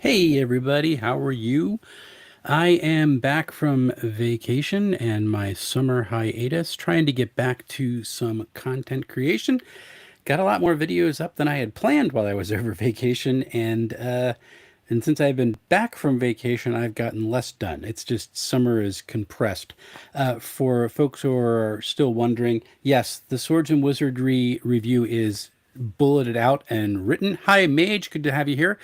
Hey everybody, how are you? I am back from vacation and my summer hiatus, trying to get back to some content creation. Got a lot more videos up than I had planned while I was over vacation, and since I've been back from vacation, I've gotten less done. It's just summer is compressed. For folks who are still wondering, yes, the Swords and Wizardry review is bulleted out and written. Hi, Mage, good to have you here.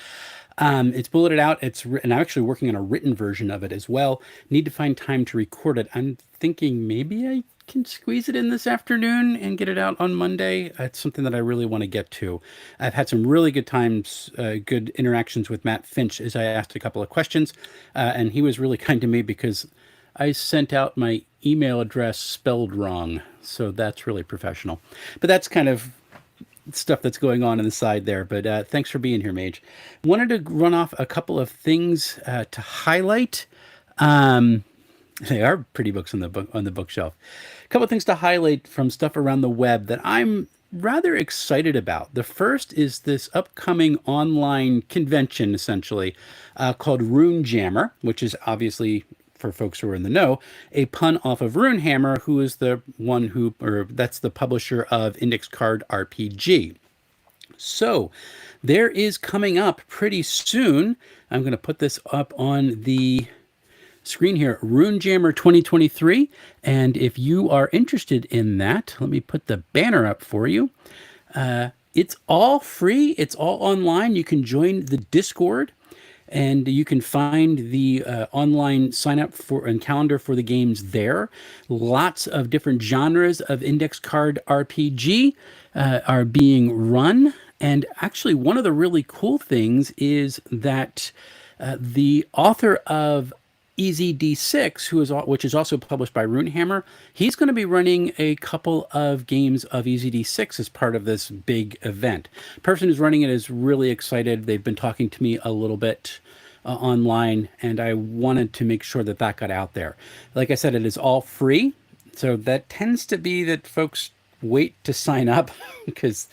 It's bulleted out. And I'm actually working on a written version of it as well. Need to find time to record it. I'm thinking maybe I can squeeze it in this afternoon and get it out on Monday. It's something that I really want to get to. I've had some really good times, good interactions with Matt Finch as I asked a couple of questions, and he was really kind to me because I sent out my email address spelled wrong. So that's really professional. But that's kind of stuff that's going on the side there. But thanks for being here, Mage. Wanted to run off a couple of things to highlight. Um, they are pretty books on the bookshelf. A couple of things to highlight from stuff around the web that I'm rather excited about. The first is this upcoming online convention, essentially, called RUNEJAMMER, which is obviously, for folks who are in the know, a pun off of RuneHammer, who is the one who, or that's the publisher of Index Card RPG. So there is coming up pretty soon. I'm going to put this up on the screen here, RuneJammer 2023. And if you are interested in that, let me put the banner up for you. It's all free. It's all online. You can join the Discord and you can find the online sign up for and calendar for the games there. Lots of different genres of index card RPG are being run. And actually, one of the really cool things is that the author of EZD6, which is also published by RuneHammer, he's going to be running a couple of games of EZD6 as part of this big event. The person who's running it is really excited. They've been talking to me a little bit online, and I wanted to make sure that that got out there. Like I said, it is all free, so that tends to be that folks wait to sign up because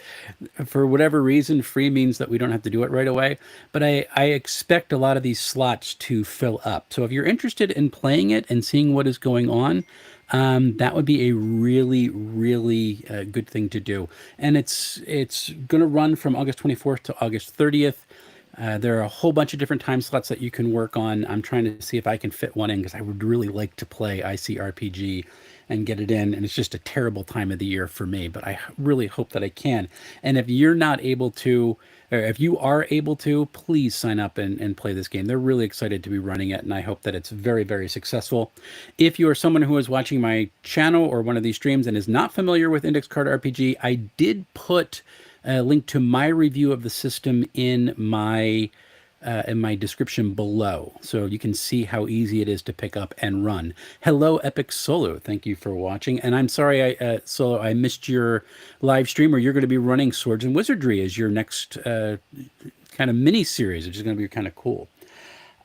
for whatever reason free means that we don't have to do it right away, but I expect a lot of these slots to fill up. So if you're interested in playing it and seeing what is going on, that would be a really good thing to do. And it's going to run from August 24th to August 30th. There are a whole bunch of different time slots that you can work on. I'm trying to see if I can fit one in because I would really like to play ICRPG and get it in. And it's just a terrible time of the year for me, but I really hope that I can. And if you're not able to, or if you are able to, please sign up and play this game. They're really excited to be running it, and I hope that it's very successful. If you are someone who is watching my channel or one of these streams and is not familiar with Index Card RPG, I did put a link to my review of the system in my description below, so you can see how easy it is to pick up and run. Hello, Epic Solo. Thank you for watching, and I'm sorry, Solo, I missed your live stream, or you're going to be running Swords and Wizardry as your next kind of mini series, which is going to be kind of cool.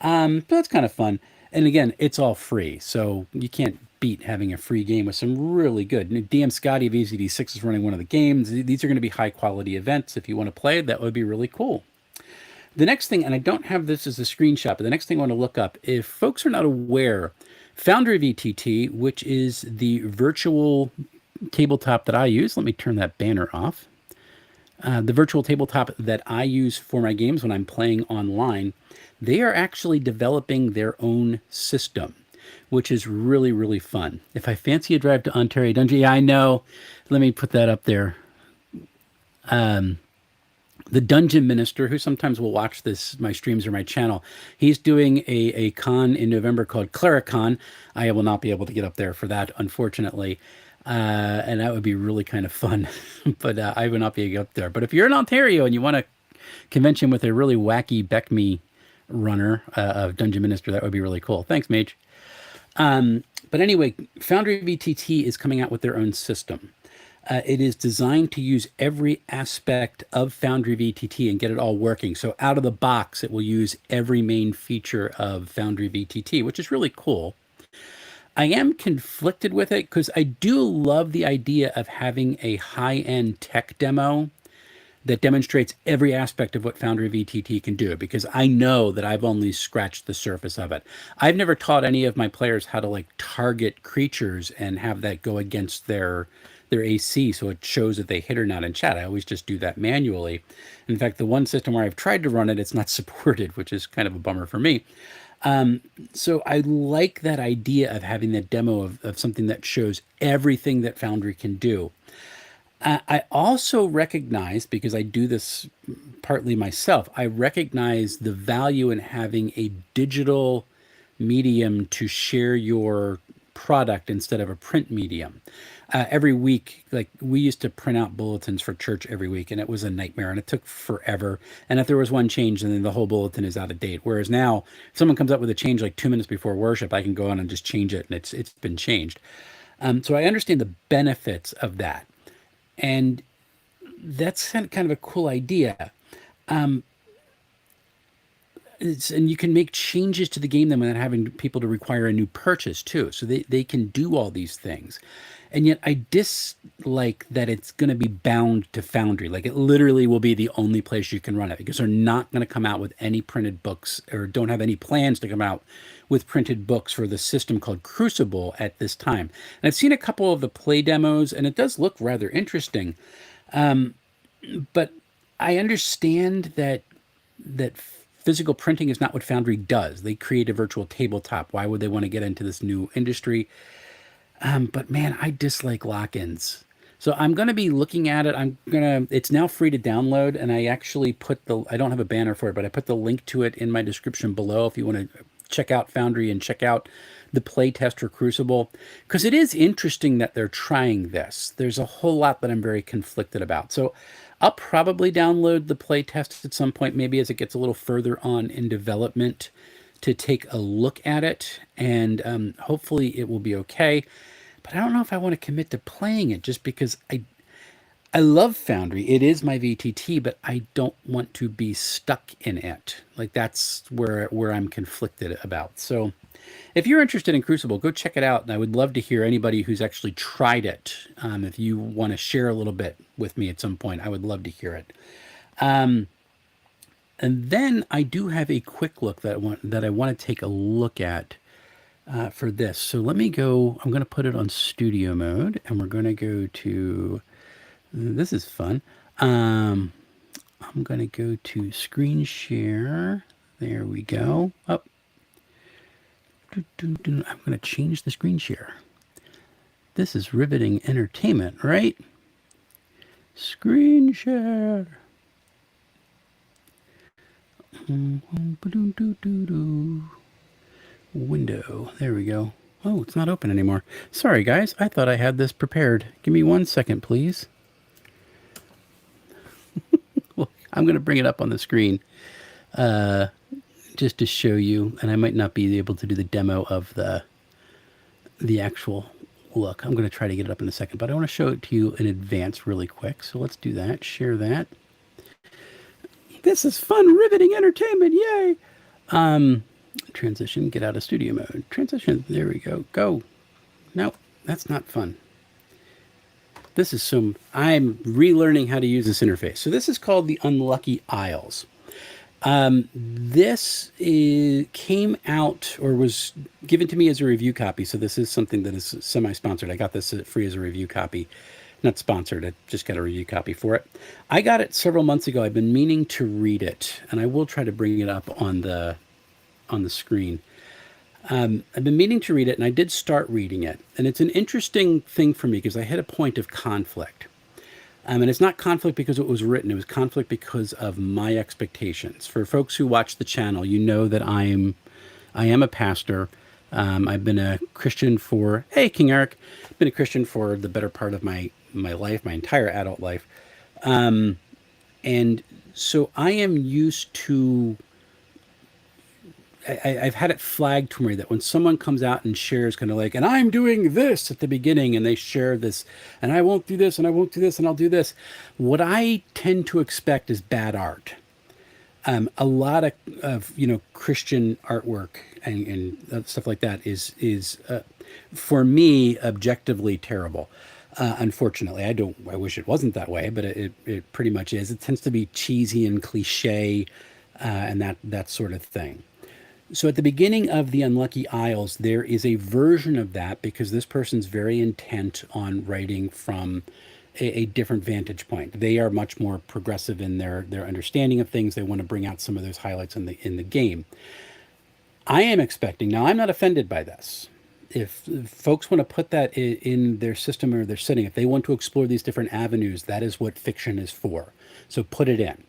But that's kind of fun. And again, it's all free, so you can't beat having a free game with some really good. DM Scotty of EZD6 is running one of the games. These are going to be high quality events. If you want to play, that would be really cool. The next thing, and I don't have this as a screenshot, but the next thing I want to look up, if folks are not aware, Foundry VTT, which is the virtual tabletop that I use, let me turn that banner off. The virtual tabletop that I use for my games when I'm playing online, they are actually developing their own system, which is really fun. If I fancy a drive to Ontario Dungeon, yeah, I know. Let me put that up there. The Dungeon Minister, who sometimes will watch my streams or my channel, he's doing a con in November called Clericon. I will not be able to get up there for that, unfortunately. And that would be really kind of fun, but I would not be able to get up there. But if you're in Ontario and you want a convention with a really wacky Beckme runner of Dungeon Minister, that would be really cool. Thanks, Mage. But anyway, Foundry VTT is coming out with their own system. It is designed to use every aspect of Foundry VTT and get it all working. So out of the box, it will use every main feature of Foundry VTT, which is really cool. I am conflicted with it because I do love the idea of having a high-end tech demo that demonstrates every aspect of what Foundry VTT can do, because I know that I've only scratched the surface of it. I've never taught any of my players how to like target creatures and have that go against their AC so it shows if they hit or not in chat. I always just do that manually. In fact, the one system where I've tried to run it, it's not supported, which is kind of a bummer for me. So I like that idea of having that demo of something that shows everything that Foundry can do. I also recognize, because I do this partly myself, I recognize the value in having a digital medium to share your product instead of a print medium. Every week, like we used to print out bulletins for church every week, and it was a nightmare, and it took forever. And if there was one change, then the whole bulletin is out of date. Whereas now, if someone comes up with a change like 2 minutes before worship, I can go on and just change it, and it's been changed. So I understand the benefits of that, and that's kind of a cool idea. And you can make changes to the game then without having people to require a new purchase too. So they can do all these things. And yet I dislike that it's going to be bound to Foundry. Like it literally will be the only place you can run it, because they're not going to come out with any printed books, or don't have any plans to come out with printed books for the system called Crucible at this time. And I've seen a couple of the play demos, and it does look rather interesting. But I understand that physical printing is not what Foundry does. They create a virtual tabletop. Why would they want to get into this new industry? But man, I dislike lock-ins. So I'm going to be looking at it. It's now free to download, and I actually I don't have a banner for it, but I put the link to it in my description below if you want to check out Foundry and check out the playtest for Crucible, because it is interesting that they're trying this. There's a whole lot that I'm very conflicted about. So I'll probably download the playtest at some point, maybe as it gets a little further on in development, to take a look at it, and hopefully it will be okay. But I don't know if I want to commit to playing it, just because I love Foundry. It is my VTT, but I don't want to be stuck in it. Like that's where I'm conflicted about. So if you're interested in Crucible, go check it out. And I would love to hear anybody who's actually tried it. If you want to share a little bit with me at some point, I would love to hear it. And then I do have a quick look that I want to take a look at for this. So let me go. I'm going to put it on studio mode, and we're going to go to. This is fun. I'm going to go to screen share. There we go. Up. I'm going to change the screen share. This is riveting entertainment, right? Screen share. Window. There we go. Oh, it's not open anymore. Sorry, guys. I thought I had this prepared. Give me 1 second, please. Well, I'm going to bring it up on the screen just to show you, and I might not be able to do the demo of the actual look. I'm going to try to get it up in a second, but I want to show it to you in advance really quick. So let's do that. Share that. This is fun, riveting entertainment. Yay! Transition, get out of studio mode. Transition, there we go. Go. No, that's not fun. I'm relearning how to use this interface. So this is called the Unlucky Isles. This came out, or was given to me as a review copy. So this is something that is semi-sponsored. I got this free as a review copy. Not sponsored, I just got a review copy for it. I got it several months ago. I've been meaning to read it, and I will try to bring it up on the screen. I've been meaning to read it, and I did start reading it. And it's an interesting thing for me because I hit a point of conflict. And it's not conflict because it was written. It was conflict because of my expectations. For folks who watch the channel, you know that I am a pastor. I've been a Christian for, hey, King Eric, been a Christian for the better part of my life, my entire adult life. And so I am used to, I've had it flagged to me that when someone comes out and shares kind of like, and I'm doing this at the beginning, and they share this, and I won't do this, and I won't do this, and I'll do this. What I tend to expect is bad art. A lot of Christian artwork and stuff like that is for me objectively terrible. Unfortunately, I wish it wasn't that way, but it pretty much is. It tends to be cheesy and cliche, and that sort of thing. So at the beginning of the Unlucky Isles, there is a version of that because this person's very intent on writing from a different vantage point. They are much more progressive in their understanding of things. They want to bring out some of those highlights in the game. I am expecting, now I'm not offended by this. If folks want to put that in their system or their setting, if they want to explore these different avenues, that is what fiction is for. So put it in.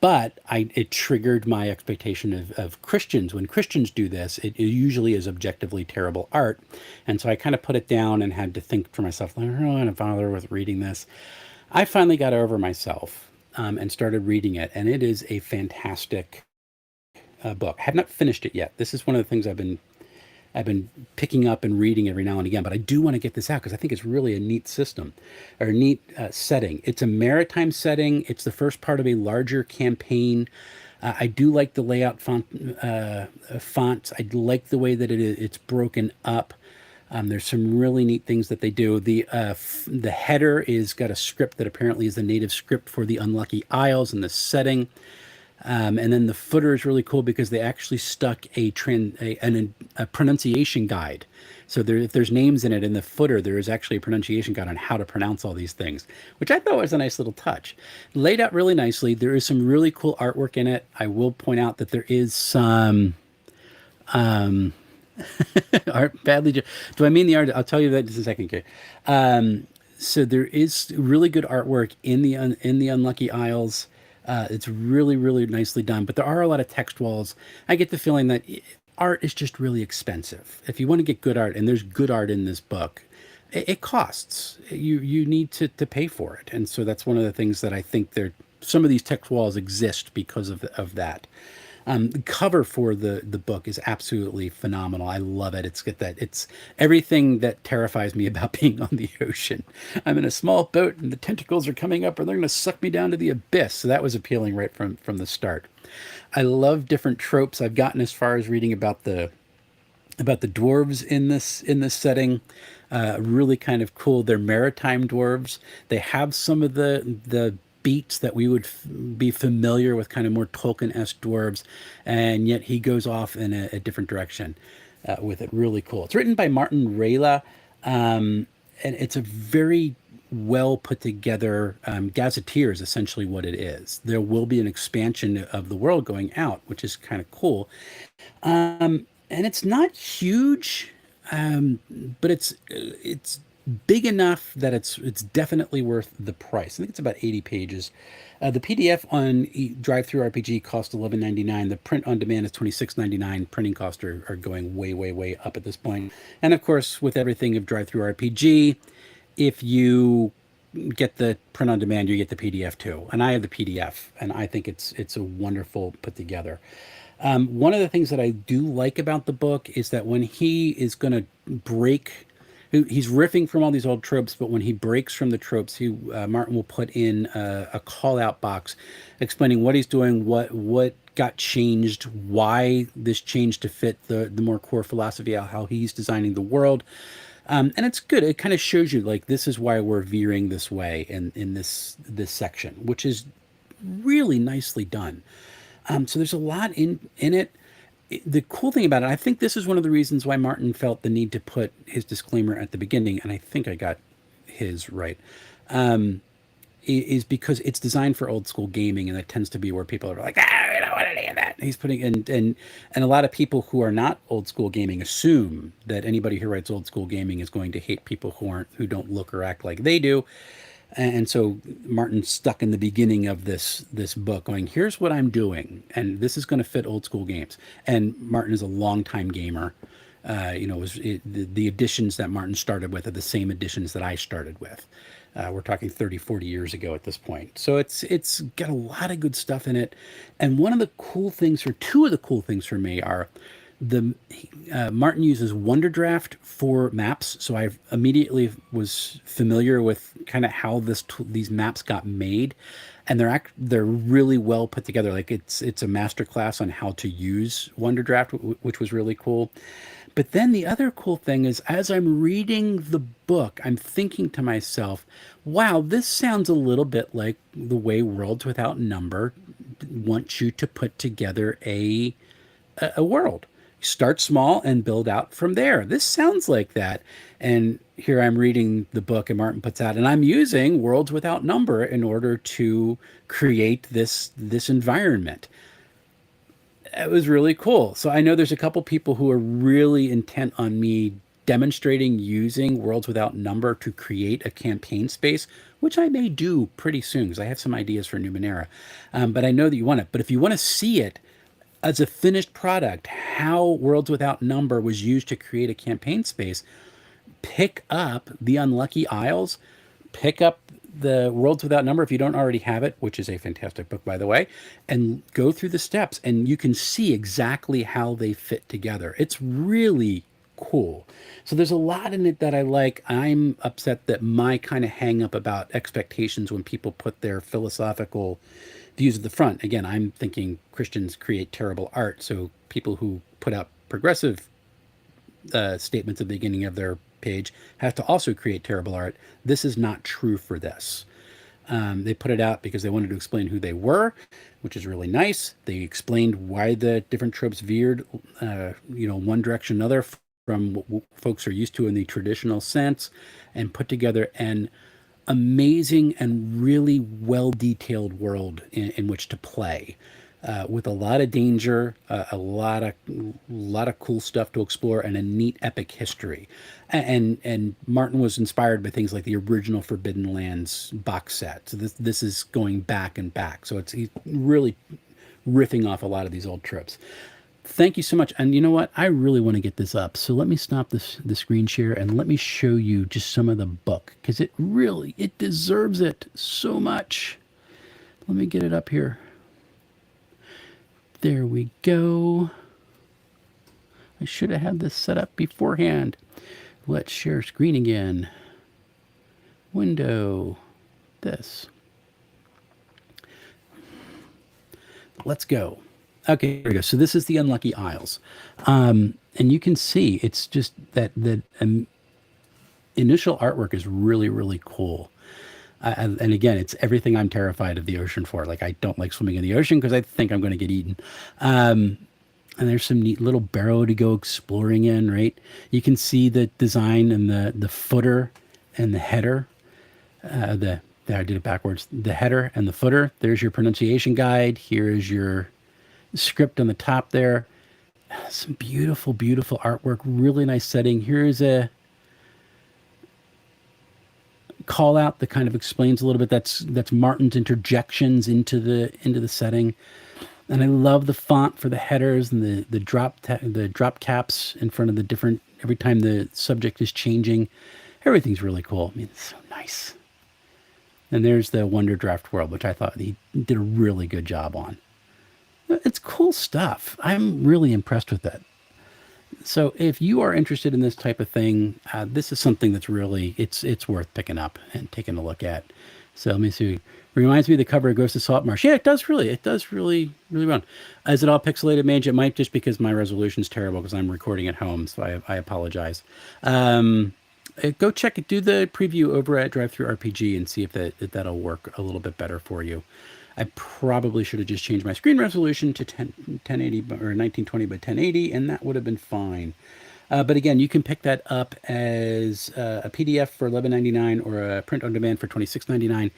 But it triggered my expectation of Christians. When Christians do this, it usually is objectively terrible art. And so I kind of put it down and had to think for myself, I don't want to bother with reading this. I finally got over myself and started reading it. And it is a fantastic book. I have not finished it yet. This is one of the things I've been picking up and reading every now and again, but I do want to get this out because I think it's really a neat system or a neat setting. It's a maritime setting. It's the first part of a larger campaign. I do like the layout fonts. I like the way that it's broken up. There's some really neat things that they do. The header is got a script that apparently is the native script for the Unlucky Isles and the setting. And then the footer is really cool because they actually stuck a pronunciation guide. So if there's names in it in the footer, there is actually a pronunciation guide on how to pronounce all these things, which I thought was a nice little touch. Laid out really nicely. There is some really cool artwork in it. I will point out that there is some art badly. Do I mean the art? I'll tell you that in just a second. Okay. So there is really good artwork in the Unlucky Isles. It's really, really nicely done, but there are a lot of text walls. I get the feeling that art is just really expensive. If you want to get good art, and there's good art in this book, it costs. You need to pay for it, and so that's one of the things that I think some of these text walls exist because of that. The cover for the book is absolutely phenomenal. I love it. It's everything that terrifies me about being on the ocean. I'm in a small boat and the tentacles are coming up and they're going to suck me down to the abyss. So that was appealing right from the start. I love different tropes. I've gotten as far as reading about the dwarves in this setting. Really kind of cool. They're maritime dwarves. They have some of the beats that we would be familiar with, kind of more Tolkien-esque dwarves, and yet he goes off in a different direction with it. Really cool. It's written by Martin Rayla, and it's a very well put together gazetteer is essentially what it is. There will be an expansion of the world going out, which is kind of cool. And it's not huge, but it's big enough that it's definitely worth the price. I think it's about 80 pages. The PDF on Drive-Thru RPG costs $11.99. The print on demand is $26.99. Printing costs are going way, way, way up at this point. And of course, with everything of Drive-Thru RPG, if you get the print on demand, you get the PDF too. And I have the PDF, and I think it's a wonderful put together. One of the things that I do like about the book is that when he is going to he's riffing from all these old tropes, but when he breaks from the tropes, Martin will put in a call out box explaining what he's doing, what got changed, why this changed to fit the more core philosophy of how he's designing the world. And it's good. It kind of shows you like this is why we're veering this way in this section, which is really nicely done. So there's a lot in it. The cool thing about it, I think this is one of the reasons why Martin felt the need to put his disclaimer at the beginning, and I think I got his right, is because it's designed for old school gaming, and that tends to be where people are like, I don't want any of that. He's putting and a lot of people who are not old school gaming assume that anybody who writes old school gaming is going to hate people who don't look or act like they do. And so Martin's stuck in the beginning of this book going, here's what I'm doing, and this is going to fit old school games. And Martin is a longtime gamer. The editions that Martin started with are the same editions that I started with. We're talking 30, 40 years ago at this point. So it's got a lot of good stuff in it. And two of the cool things for me are Martin uses Wonderdraft for maps, so I immediately was familiar with kind of how these maps got made, and they're really well put together. Like it's a master class on how to use Wonderdraft, which was really cool. But then the other cool thing is, as I'm reading the book, I'm thinking to myself, wow, this sounds a little bit like the way Worlds Without Number wants you to put together a world. Start small and build out from there. This sounds like that. And here I'm reading the book and Martin puts out, and I'm using Worlds Without Number in order to create this environment. It was really cool. So I know there's a couple people who are really intent on me demonstrating using Worlds Without Number to create a campaign space, which I may do pretty soon because I have some ideas for Numenera. But I know that you want it. But if you want to see it as a finished product, how Worlds Without Number was used to create a campaign space, pick up The Unlucky Isles, pick up the Worlds Without Number if you don't already have it, which is a fantastic book, by the way, and go through the steps and you can see exactly how they fit together. It's really cool. So there's a lot in it that I like. I'm upset that my kind of hang up about expectations when people put their philosophical views at the front. Again, I'm thinking Christians create terrible art. So people who put out progressive statements at the beginning of their page have to also create terrible art. This is not true for this. They put it out because they wanted to explain who they were, which is really nice. They explained why the different tropes veered, one direction or another from what folks are used to in the traditional sense, and put together an amazing and really well detailed world in which to play, with a lot of danger, a lot of cool stuff to explore, and a neat epic history. And Martin was inspired by things like the original Forbidden Lands box set. So this is going back and back. So he's really riffing off a lot of these old tropes. Thank you so much. And you know what? I really want to get this up. So let me stop the screen share and let me show you just some of the book, because it deserves it so much. Let me get it up here. There we go. I should have had this set up beforehand. Let's share screen again. Window. This. Let's go. Okay, here we go. So this is The Unlucky Isles. And you can see it's just that the initial artwork is really, really cool. And again, it's everything I'm terrified of the ocean for. Like, I don't like swimming in the ocean because I think I'm going to get eaten. And there's some neat little barrow to go exploring in, right? You can see the design and the footer and the header. There, I did it backwards. The header and the footer. There's your pronunciation guide. Here is your script on the top there. Some beautiful, beautiful artwork. Really nice setting. Here's a call out that kind of explains a little bit. That's Martin's interjections into the setting. And I love the font for the headers and the drop caps in front of the different, every time the subject is changing. Everything's really cool. I mean, it's so nice. And there's the Wonder Draft World, which I thought he did a really good job on. It's cool stuff. I'm really impressed with it. So if you are interested in this type of thing, this is something that's really, it's worth picking up and taking a look at. So let me see. Reminds me of the cover of Ghost of Saltmarsh. Yeah, it does really, really well. Is it all pixelated, Mage? It might, just because my resolution's terrible because I'm recording at home, so I apologize. Go check it. Do the preview over at DriveThruRPG and see if that'll work a little bit better for you. I probably should have just changed my screen resolution to 1080 or 1920 by 1080, and that would have been fine. But again, you can pick that up as a PDF for $11.99 or a print on demand for $26.99.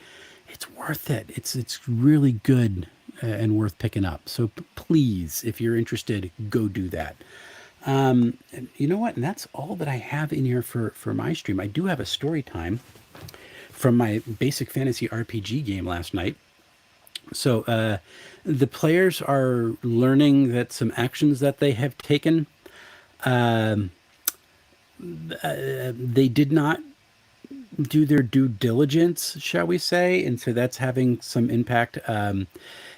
It's worth it. It's really good and worth picking up. So please, if you're interested, go do that. And you know what? And that's all that I have in here for my stream. I do have a story time from my basic fantasy RPG game last night. So the players are learning that some actions that they have taken, they did not do their due diligence, shall we say, and so that's having some impact.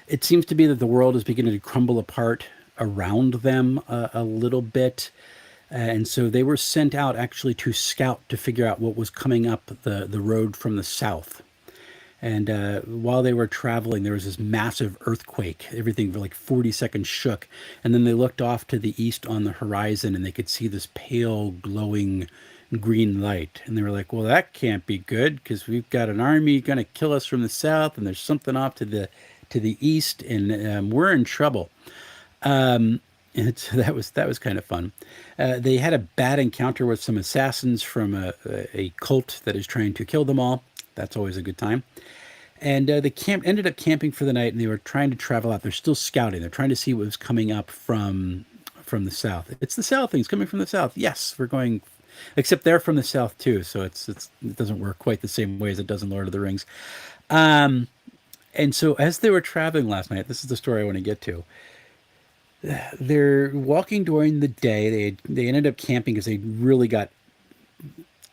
It seems to be that the world is beginning to crumble apart around them a little bit, and so they were sent out actually to scout to figure out what was coming up the road from the south. And while they were traveling, there was this massive earthquake. Everything for like 40 seconds shook. And then they looked off to the east on the horizon and they could see this pale, glowing green light. And they were like, well, that can't be good because we've got an army going to kill us from the south and there's something off to the east and we're in trouble. And so that was kind of fun. They had a bad encounter with some assassins from a cult that is trying to kill them all. That's always a good time. And they ended up camping for the night, and they were trying to travel out. They're still scouting. They're trying to see what was coming up from the south. It's the south thing. It's coming from the south. Yes, we're going. Except they're from the south too, so it doesn't work quite the same way as it does in Lord of the Rings. And so as they were traveling last night, this is the story I want to get to. They're walking during the day. They ended up camping because they really got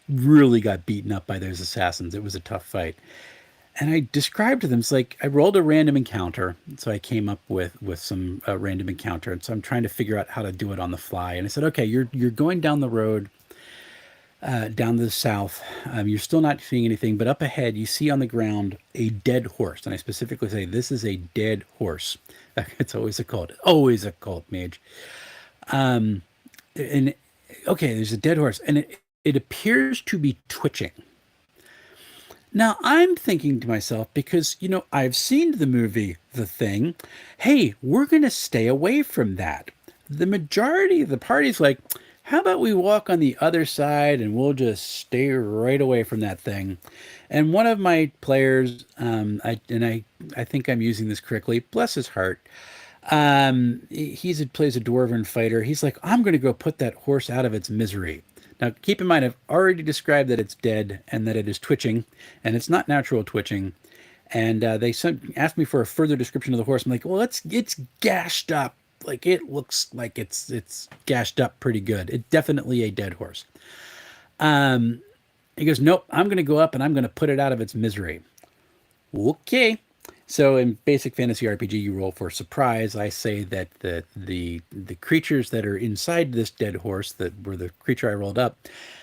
beaten up by those assassins. It was a tough fight. And I described to them, it's like I rolled a random encounter. So I came up with some random encounter. And so I'm trying to figure out how to do it on the fly. And I said, okay, you're going down the road, down to the south. You're still not seeing anything, but up ahead you see on the ground a dead horse. And I specifically say, this is a dead horse. It's always a cult. Always a cult, mage. And okay, there's a dead horse, and it appears to be twitching. Now, I'm thinking to myself, because, I've seen the movie The Thing. Hey, we're going to stay away from that. The majority of the party's like, how about we walk on the other side and we'll just stay right away from that thing? And one of my players, I think I'm using this correctly, bless his heart, plays a dwarven fighter. He's like, I'm going to go put that horse out of its misery. Now, keep in mind, I've already described that it's dead and that it is twitching, and it's not natural twitching. And asked me for a further description of the horse. I'm like, well, it's gashed up. Like it looks like it's gashed up pretty good. It's definitely a dead horse. He goes, nope, I'm going to go up and I'm going to put it out of its misery. Okay. So in basic fantasy RPG, you roll for surprise. I say that the creatures that are inside this dead horse, that were the creature I rolled up,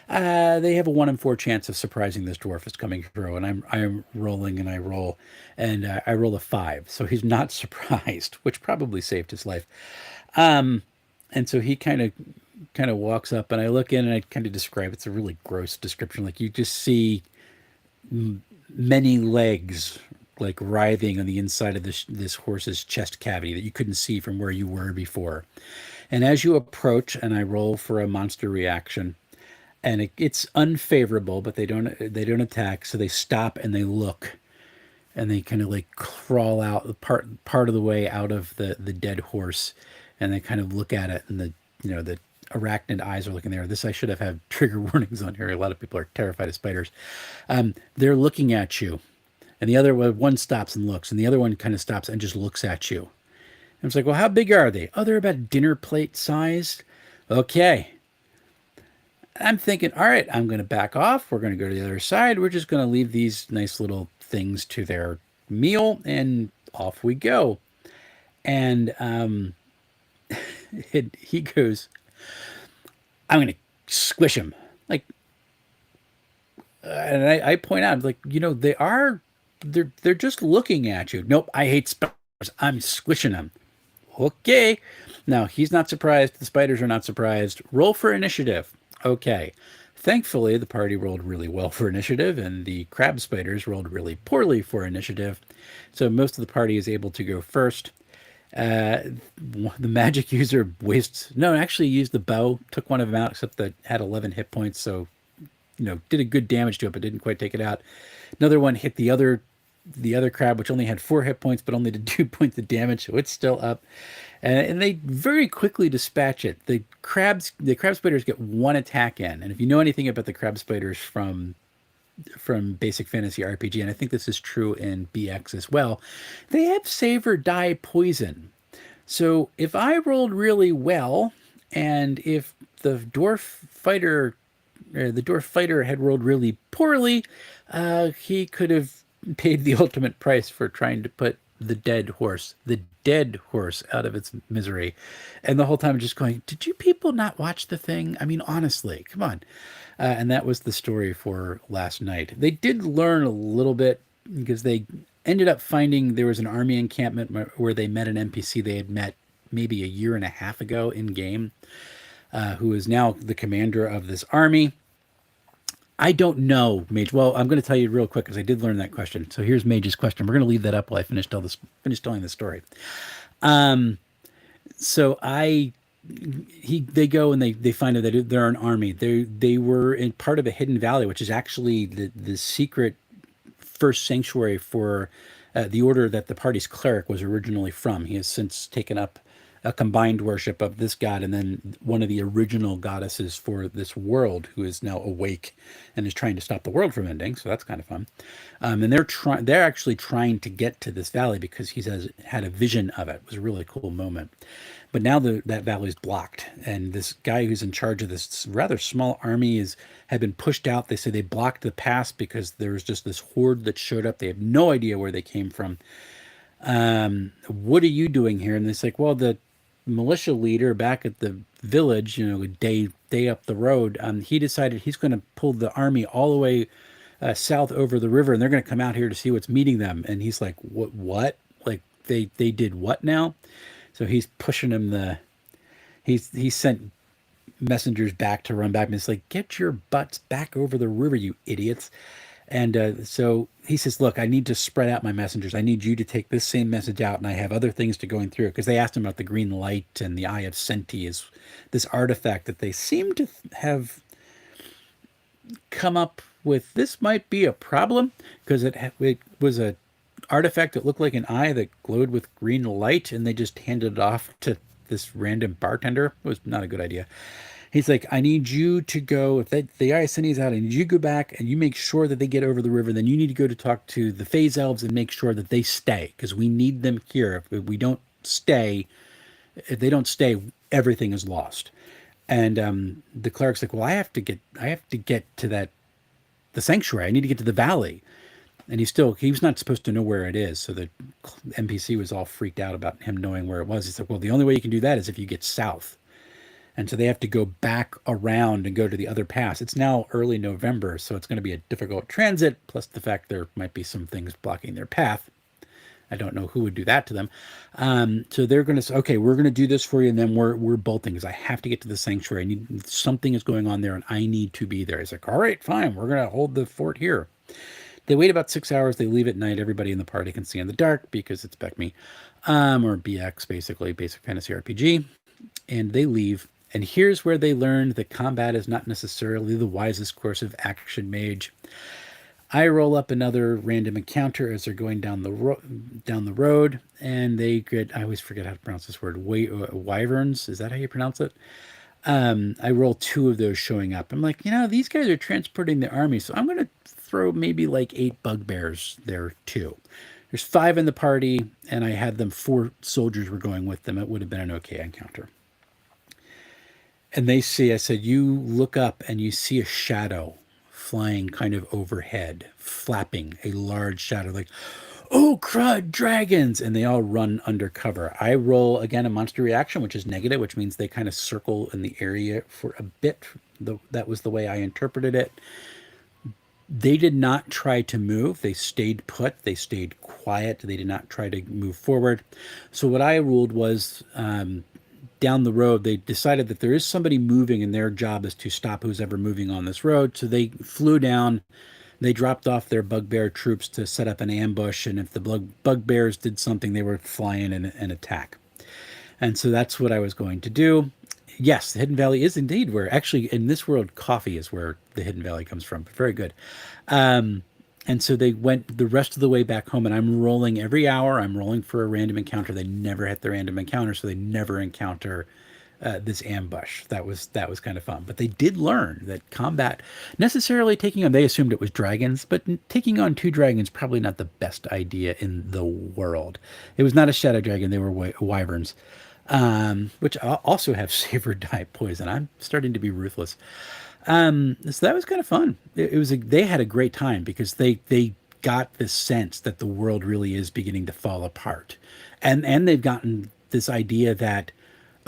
they have a 1 in 4 chance of surprising this dwarf that's coming through. And I'm rolling and I roll, and I roll a 5, so he's not surprised, which probably saved his life. And so he kind of walks up, and I look in and I kind of describe. It's a really gross description. Like you just see many legs like writhing on the inside of this horse's chest cavity that you couldn't see from where you were before. And as you approach, and I roll for a monster reaction, and it's unfavorable, but they don't attack, so they stop and they look, and they kind of like crawl out the part of the way out of the dead horse, and they kind of look at it, and the arachnid eyes are looking there. This I should have had trigger warnings on here. A lot of people are terrified of spiders. They're looking at you, and the other one stops and looks, and the other one kind of stops and just looks at you. And it's like, well, how big are they? Oh, they're about dinner plate sized. Okay. I'm thinking, all right, I'm going to back off. We're going to go to the other side. We're just going to leave these nice little things to their meal, and off we go. And he goes, I'm going to squish him. Like, and I point out, like, they're just looking at you. Nope, I hate spiders. I'm squishing them. Okay. Now, he's not surprised. The spiders are not surprised. Roll for initiative. Okay. Thankfully, the party rolled really well for initiative, and the crab spiders rolled really poorly for initiative. So most of the party is able to go first. The magic user actually used the bow, took one of them out, except that had 11 hit points, so did a good damage to it, but didn't quite take it out. Another one hit the other crab, which only had 4 hit points, but only did 2 points of damage, so it's still up. And they very quickly dispatch it. The crab spiders get 1 attack in, and if you know anything about the crab spiders from basic fantasy RPG, and I think this is true in BX as well, they have save or die poison. So if I rolled really well, and if the dwarf fighter had rolled really poorly, he could have paid the ultimate price for trying to put the dead horse out of its misery. And the whole time just going, did you people not watch The Thing? I mean, honestly, come on. And that was the story for last night. They did learn a little bit because they ended up finding there was an army encampment where they met an NPC they had met maybe a year and a half ago in game, who is now the commander of this army. I don't know, Mage. Well, I'm going to tell you real quick because I did learn that question. So here's Mage's question. We're going to leave that up while I finish telling the story. So they go and they find out that they're an army. They were in part of a hidden valley, which is actually the secret first sanctuary for the order that the party's cleric was originally from. He has since taken up a combined worship of this god and then one of the original goddesses for this world, who is now awake and is trying to stop the world from ending. So that's kind of fun. And they're actually trying to get to this valley because he has had a vision of it. It was a really cool moment. But now that valley is blocked, and this guy who's in charge of this rather small army had been pushed out. They say they blocked the pass because there was just this horde that showed up. They have no idea where they came from. What are you doing here? And it's like, well, the militia leader back at the village, a day up the road, he decided he's going to pull the army all the way south over the river, and they're going to come out here to see what's meeting them. And he's like, what? Like they did what now? So he's pushing him he sent messengers back to run back, and it's like, get your butts back over the river, you idiots. And so he says, look, I need to spread out my messengers. I need you to take this same message out, and I have other things to going through. Because they asked him about the green light, and the Eye of Senti is this artifact that they seem to have come up with. This might be a problem, because it was a artifact that looked like an eye that glowed with green light, and they just handed it off to this random bartender. It was not a good idea. He's like, I need you to go, if the Eye of Senti is out, I need you to go back and you make sure that they get over the river. Then you need to go to talk to the Phase Elves and make sure that they stay, because we need them here. If they don't stay, everything is lost. And the cleric's like, well, I have to get to the sanctuary. I need to get to the valley. And he was not supposed to know where it is. So the NPC was all freaked out about him knowing where it was. He's like, well, the only way you can do that is if you get south. And so they have to go back around and go to the other pass. It's now early November, so it's going to be a difficult transit, plus the fact there might be some things blocking their path. I don't know who would do that to them. So they're going to say, okay, we're going to do this for you, and then we're bolting, because I have to get to the sanctuary. Something is going on there, and I need to be there. He's like, all right, fine, we're going to hold the fort here. They wait about 6 hours. They leave at night. Everybody in the party can see in the dark because it's Beck Me, or BX, basically, Basic Fantasy RPG. And they leave. And here's where they learn that combat is not necessarily the wisest course of action, Mage. I roll up another random encounter as they're going down the road, and they get, I always forget how to pronounce this word, wyverns. Is that how you pronounce it? I roll 2 of those showing up. I'm like, these guys are transporting the army, so I'm going to throw maybe like 8 bugbears there too. There's 5 in the party, and I had 4 soldiers were going with them. It would have been an okay encounter. And I said, you look up and you see a shadow flying kind of overhead, flapping, a large shadow, like, oh, crud, dragons. And they all run under cover. I roll, again, a monster reaction, which is negative, which means they kind of circle in the area for a bit. That was the way I interpreted it. They did not try to move. They stayed put. They stayed quiet. They did not try to move forward. So what I ruled was, down the road, they decided that there is somebody moving, and their job is to stop who's ever moving on this road. So they flew down. They dropped off their bugbear troops to set up an ambush, and if the bugbears did something, they would fly in and attack. And so that's what I was going to do. Yes, the Hidden Valley is indeed where, actually, in this world, coffee is where the Hidden Valley comes from. Very good. And so they went the rest of the way back home, and I'm rolling every hour. I'm rolling for a random encounter. They never hit the random encounter, so they never encounter this ambush. That was kind of fun. But they did learn that combat, necessarily taking on, they assumed it was dragons, but taking on 2 dragons, probably not the best idea in the world. It was not a shadow dragon. They were wyverns. Which also have savor dye poison. I'm starting to be ruthless. So that was kind of fun. They had a great time because they got this sense that the world really is beginning to fall apart, and they've gotten this idea that,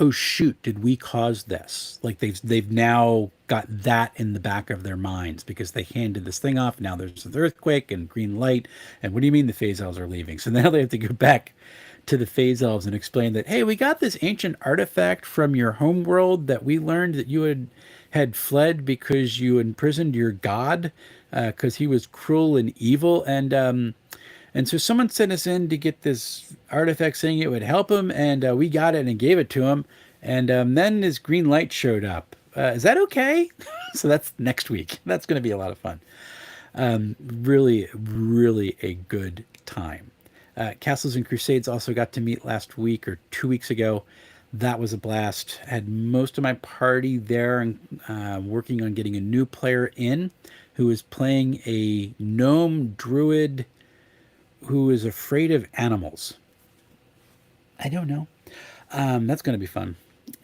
oh shoot, did we cause this? Like they've now got that in the back of their minds because they handed this thing off. Now there's an earthquake and green light. And what do you mean the phase elves are leaving? So now they have to go back to the phase elves and explain that, hey, we got this ancient artifact from your home world that we learned that you had fled because you imprisoned your god because he was cruel and evil, and so someone sent us in to get this artifact saying it would help him, and we got it and gave it to him. And then his green light showed up. Is that okay? So that's next week. That's going to be a lot of fun. Really, really a good time. Castles and Crusades also got to meet last week or 2 weeks ago. That was a blast. Had most of my party there and working on getting a new player in who is playing a gnome druid who is afraid of animals. I don't know. That's going to be fun.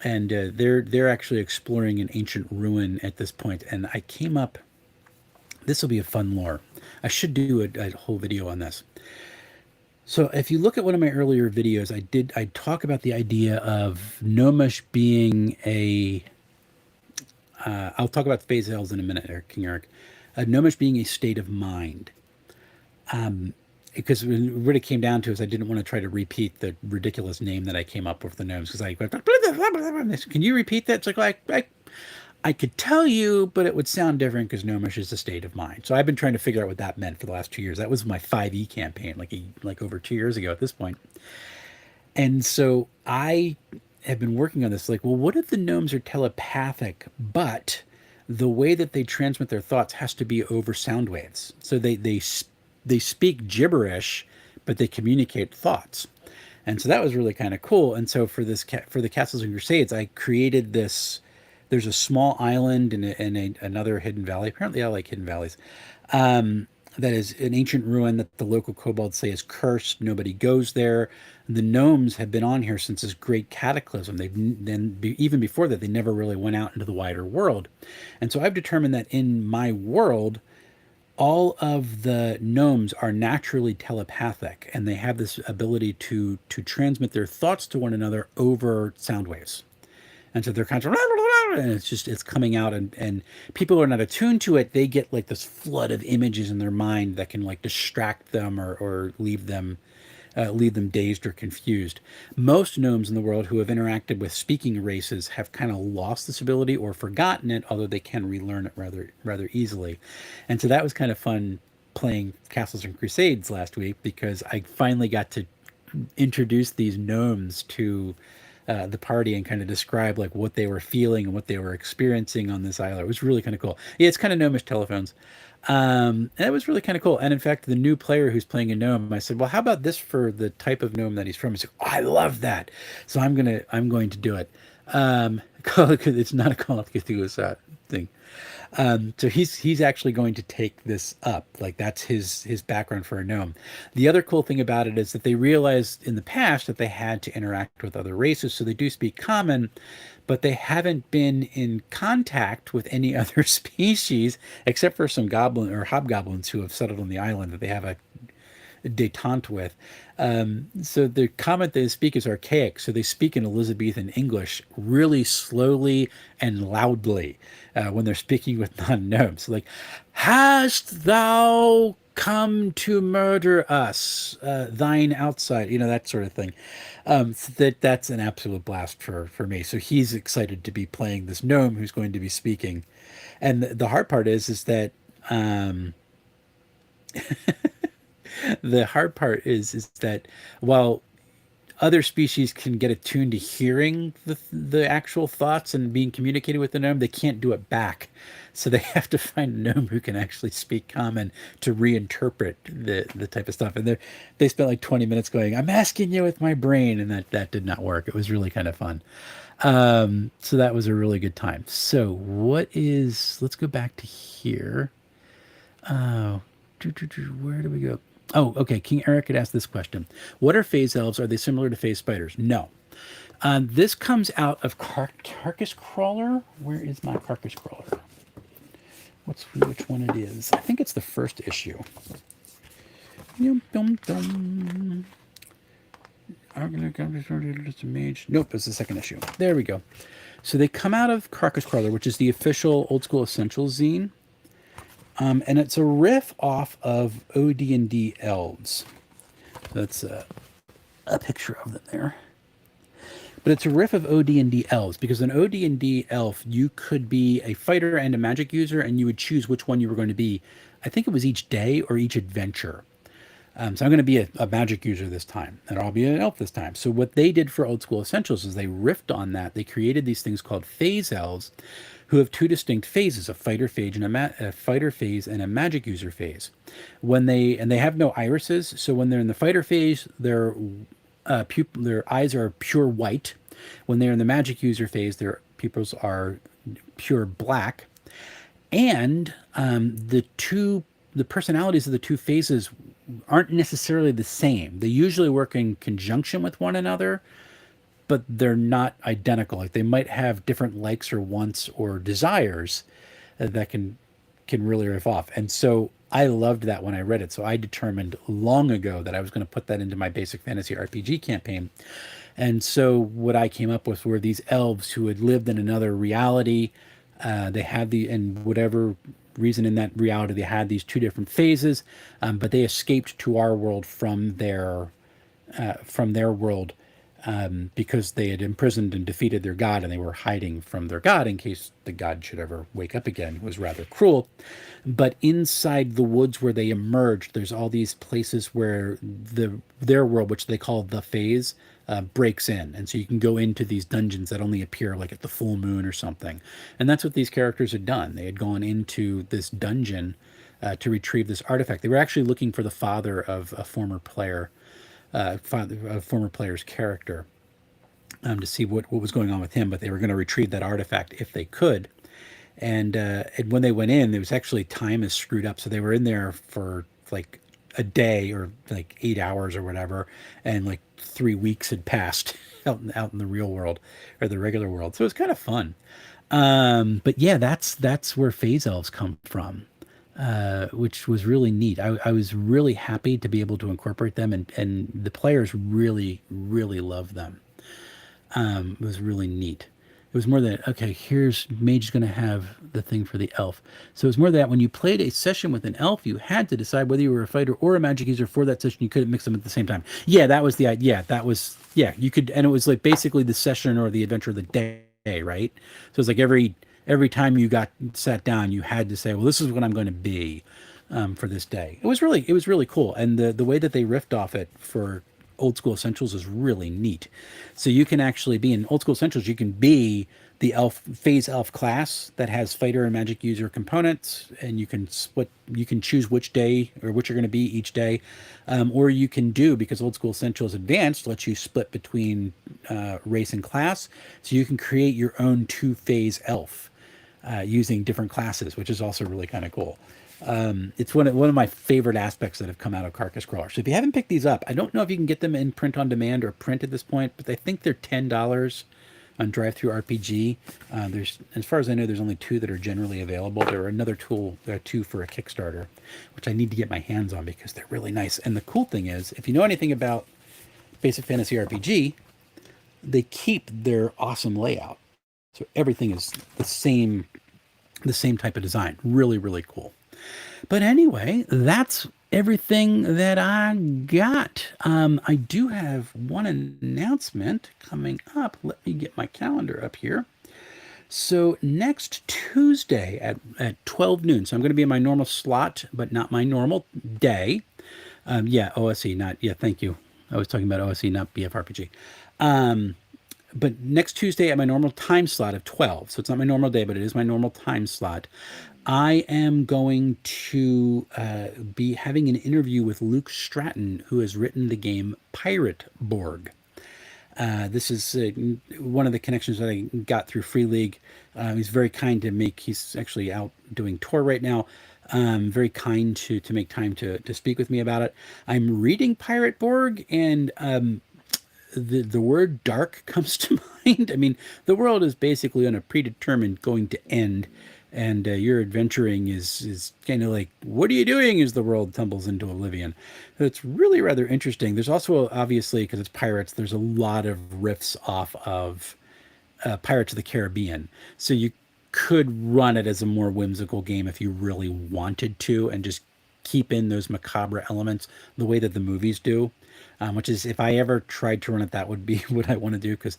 And they're actually exploring an ancient ruin at this point. And I came up. This will be a fun lore. I should do a whole video on this. So if you look at one of my earlier videos, I talk about the idea of Gnomish being a. I'll talk about the phase elves in a minute, King Eric. Gnomish being a state of mind. Because what it came down to is I didn't want to try to repeat the ridiculous name that I came up with for the gnomes because I can you repeat that? It's like I could tell you, but it would sound different because gnomish is a state of mind. So I've been trying to figure out what that meant for the last 2 years. That was my 5e campaign, like over 2 years ago at this point. And so I have been working on this. Like, well, what if the gnomes are telepathic, but the way that they transmit their thoughts has to be over sound waves? So they speak gibberish, but they communicate thoughts. And so that was really kind of cool. And so for the Castles and Crusades, I created this. There's a small island and another hidden valley. Apparently, I like hidden valleys. That is an ancient ruin that the local kobolds say is cursed. Nobody goes there. The gnomes have been on here since this great cataclysm. Even before that, they never really went out into the wider world. And so I've determined that in my world, all of the gnomes are naturally telepathic, and they have this ability to transmit their thoughts to one another over sound waves. And so they're kind of, and it's coming out, and people are not attuned to it. They get like this flood of images in their mind that can like distract them or leave them dazed or confused. Most gnomes in the world who have interacted with speaking races have kind of lost this ability or forgotten it, although they can relearn it rather easily. And so that was kind of fun playing Castles and Crusades last week because I finally got to introduce these gnomes to the party and kind of describe like what they were feeling and what they were experiencing on this island. It was really kind of cool. Yeah, it's kind of gnomish telephones. And it was really kind of cool. And in fact, the new player who's playing a gnome, I said, well, how about this for the type of gnome that he's from? He's like, oh, I love that. So I'm going to do it. It's not a Call of Cthulhu thing. So he's actually going to take this up. Like that's his background for a gnome. The other cool thing about it is that they realized in the past that they had to interact with other races, so they do speak common, but they haven't been in contact with any other species except for some goblin or hobgoblins who have settled on the island that they have a detente with. So the comment they speak is archaic. So they speak in Elizabethan English really slowly and loudly when they're speaking with non-gnomes. So like, hast thou come to murder us, thine outside, that sort of thing. So that's an absolute blast for me. So he's excited to be playing this gnome who's going to be speaking. And the hard part is that the hard part is that while other species can get attuned to hearing the actual thoughts and being communicated with the gnome, they can't do it back. So they have to find a gnome who can actually speak common to reinterpret the type of stuff. And they spent like 20 minutes going, I'm asking you with my brain, and that did not work. It was really kind of fun. So that was a really good time. So let's go back to here. Where do we go? Oh, okay. King Eric had asked this question. What are phase elves? Are they similar to phase spiders? No. This comes out of Carcass Crawler. Where is my Carcass Crawler? Which one it is? I think it's the first issue. Just a mage. Nope, it's the second issue. There we go. So they come out of Carcass Crawler, which is the official Old School Essentials zine, and it's a riff off of OD&D Elves. That's a picture of them there. But it's a riff of OD&D Elves, because in OD&D Elf, you could be a fighter and a magic user, and you would choose which one you were going to be. I think it was each day or each adventure. So I'm going to be a magic user this time, and I'll be an elf this time. So what they did for Old School Essentials is they riffed on that. They created these things called phase elves, who have two distinct phases: a fighter phase and a fighter phase and a magic user phase. They have no irises, so when they're in the fighter phase, their eyes are pure white. When they're in the magic user phase, their pupils are pure black, and the personalities of the two phases aren't necessarily the same. They usually work in conjunction with one another, but they're not identical. Like they might have different likes or wants or desires that can really riff off. And so I loved that when I read it. So I determined long ago that I was going to put that into my basic fantasy RPG campaign. And so what I came up with were these elves who had lived in another reality. They had and whatever reason in that reality, they had these two different phases, but they escaped to our world from their world, because they had imprisoned and defeated their god, and they were hiding from their god in case the god should ever wake up again. It was rather cruel. But inside the woods where they emerged, there's all these places where their world, which they call the phase, breaks in. And so you can go into these dungeons that only appear like at the full moon or something. And that's what these characters had done. They had gone into this dungeon to retrieve this artifact. They were actually looking for the father of a former player, a former player's character, to see what was going on with him. But they were going to retrieve that artifact if they could. And when they went in, there was actually time is screwed up. So they were in there for like a day or like 8 hours or whatever, and like 3 weeks had passed out in the real world or the regular world. So it was kind of fun. But yeah, that's where phase elves come from, which was really neat. I was really happy to be able to incorporate them, and the players really, really loved them. It was really neat. It was more that, okay, here's Mage is going to have the thing for the elf. So it was more that when you played a session with an elf, you had to decide whether you were a fighter or a magic user for that session. You couldn't mix them at the same time. Yeah, that was the idea. You could, and it was like basically the session or the adventure of the day, right? So it's like every time you got sat down, you had to say, well, this is what I'm going to be for this day. It was really cool. And the way that they riffed off it for Old School Essentials is really neat. So you can actually be in Old School Essentials, you can be the phase elf class that has fighter and magic user components, and you can choose which day or which you're going to be each day, or you can do, because Old School Essentials Advanced lets you split between race and class, so you can create your own two-phase elf using different classes, which is also really kind of cool. It's one of my favorite aspects that have come out of Carcass Crawler. So if you haven't picked these up, I don't know if you can get them in print on demand or print at this point, but I think they're $10 on Drive-Thru RPG. There's, as far as I know, there's only 2 that are generally available. There are another 2 for a Kickstarter, which I need to get my hands on because they're really nice. And the cool thing is, if you know anything about Basic Fantasy RPG, they keep their awesome layout. So everything is the same type of design. Really, really cool. But anyway, that's everything that I got. I do have one announcement coming up. Let me get my calendar up here. So next Tuesday at 12 noon. So I'm going to be in my normal slot, but not my normal day. OSE, not, thank you. I was talking about OSE, not BFRPG. But next Tuesday at my normal time slot of 12. So it's not my normal day, but it is my normal time slot. I am going to be having an interview with Luke Stratton, who has written the game Pirate Borg. This is one of the connections that I got through Free League. He's very kind to make, he's actually out doing tour right now. Very kind to make time to speak with me about it. I'm reading Pirate Borg, and the word dark comes to mind. I mean, the world is basically on a predetermined going to end and your adventuring is kind of like, what are you doing as the world tumbles into oblivion? So it's really rather interesting. There's also, obviously, because it's pirates, there's a lot of riffs off of Pirates of the Caribbean. So you could run it as a more whimsical game if you really wanted to, and just keep in those macabre elements the way that the movies do. Which is, if I ever tried to run it, that would be what I want to do, because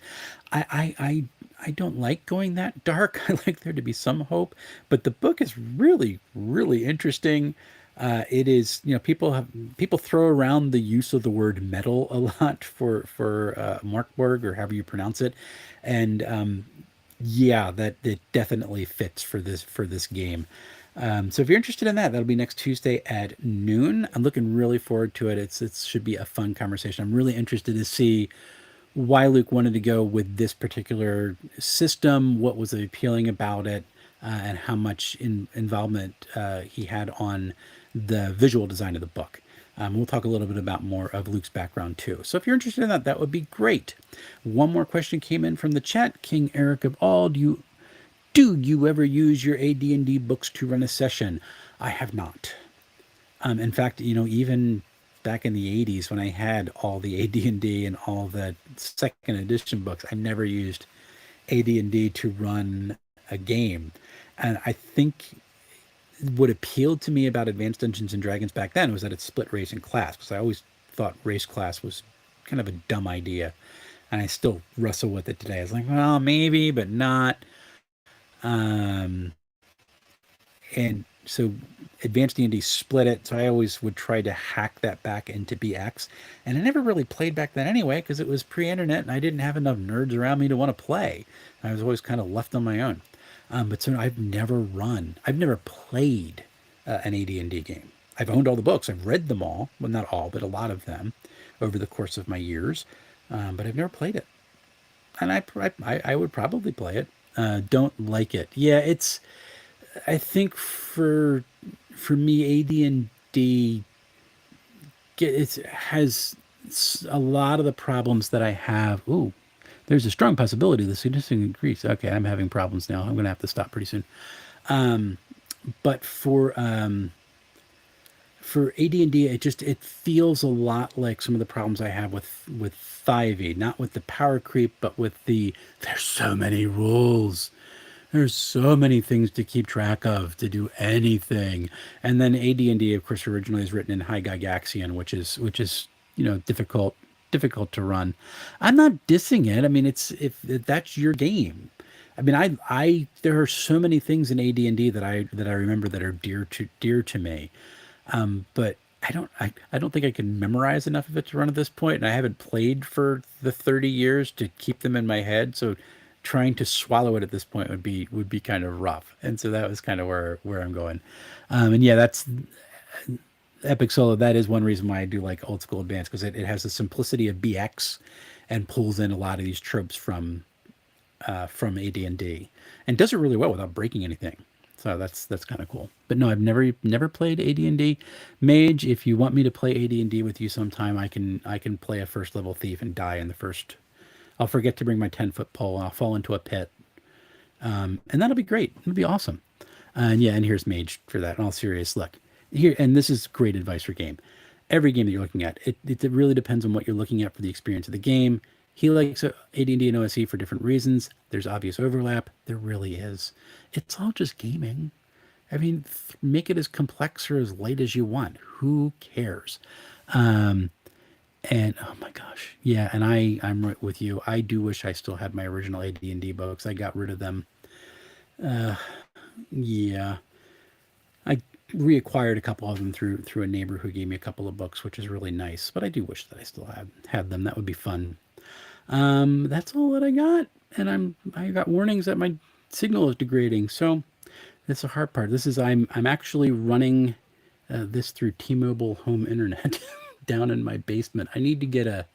I don't like going that dark. I like there to be some hope, but the book is really, really interesting. It is, people throw around the use of the word metal a lot for Markburg, or however you pronounce it, and yeah, that it definitely fits for this game. So if you're interested in that, that'll be next Tuesday at noon. I'm looking really forward to it. It should be a fun conversation. I'm really interested to see why Luke wanted to go with this particular system, what was appealing about it, and how much involvement he had on the visual design of the book. We'll talk a little bit about more of Luke's background too. So if you're interested in that, that would be great. One more question came in from the chat. King Eric of All, do you ever use your AD&D books to run a session? I have not. In fact, even back in the 80s when I had all the AD&D and all the second edition books, I never used AD&D to run a game. And I think what appealed to me about Advanced Dungeons and Dragons back then was that it split race and class, because I always thought race class was kind of a dumb idea. And I still wrestle with it today. I was like, well, maybe, but not. Um, and so Advanced D&D split it, so I always would try to hack that back into BX, and I never really played back then anyway, because it was pre-internet and I didn't have enough nerds around me to want to play. I was always kind of left on my own. But so I've never played an AD&D game. I've owned all the books, I've read them all, well, not all, but a lot of them over the course of my years, but I've never played it. And I would probably play it. Don't like it. Yeah, I think for me, AD&D it has a lot of the problems that I have. Ooh, there's a strong possibility the significant increase. Okay, I'm having problems now. I'm going to have to stop pretty soon. But for AD&D, it feels a lot like some of the problems I have with 5e, not with the power creep, but with there's so many rules. There's so many things to keep track of to do anything. And then AD&D, of course, originally is written in High Gygaxian, which is difficult to run. I'm not dissing it. I mean, if that's your game. I mean, I there are so many things in AD&D that I remember that are dear to me. But I don't think I can memorize enough of it to run at this point, and I haven't played for the 30 years to keep them in my head. So trying to swallow it at this point would be kind of rough. And so that was kind of where I'm going. And yeah, that's Epic Solo. That is one reason why I do like old school advanced, because it has the simplicity of BX and pulls in a lot of these tropes from AD&D and does it really well without breaking anything. So that's kind of cool. But no, I've never played AD&D. Mage, if you want me to play AD&D with you sometime, I can play a first level thief and die in the first. I'll forget to bring my 10-foot pole and I'll fall into a pit. And that'll be great. It'll be awesome. And yeah, and here's Mage for that. In all serious, look here, and this is great advice for game. Every game that you're looking at, it really depends on what you're looking at for the experience of the game. He likes AD&D and OSE for different reasons. There's obvious overlap. There really is. It's all just gaming. I mean, make it as complex or as light as you want. Who cares? And oh my gosh, yeah. And I'm right with you. I do wish I still had my original AD&D books. I got rid of them. Yeah, I reacquired a couple of them through a neighbor who gave me a couple of books, which is really nice. But I do wish that I still had them. That would be fun. That's all that I got, and I got warnings that my signal is degrading. So that's the hard part. I'm actually running this through T-Mobile home internet down in my basement. I need to get or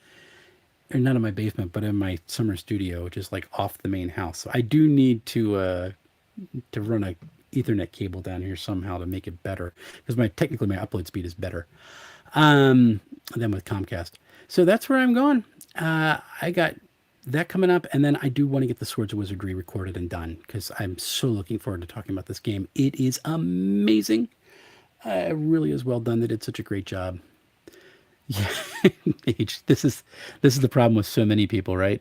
not in my basement, but in my summer studio, which is like off the main house. So I do need to run a Ethernet cable down here somehow to make it better, because technically my upload speed is better than with Comcast. So that's where I'm going. I got that coming up, and then I do want to get the Swords of Wizardry recorded and done because I'm so looking forward to talking about this game. It is amazing. It really is well done. They did such a great job. Yeah, this is the problem with so many people, right?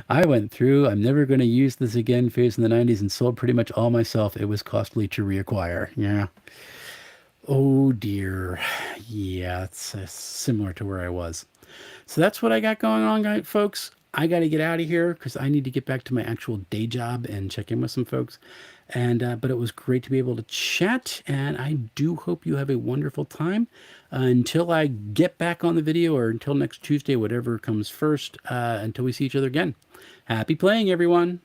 I went through, I'm never going to use this again phase in the 90s and sold pretty much all myself. It was costly to reacquire. Yeah. Oh dear. Yeah, it's similar to where I was. So that's what I got going on, guys, folks. I got to get out of here because I need to get back to my actual day job and check in with some folks. And but it was great to be able to chat, and I do hope you have a wonderful time. Until I get back on the video, or until next Tuesday, whatever comes first. Until we see each other again. Happy playing, everyone.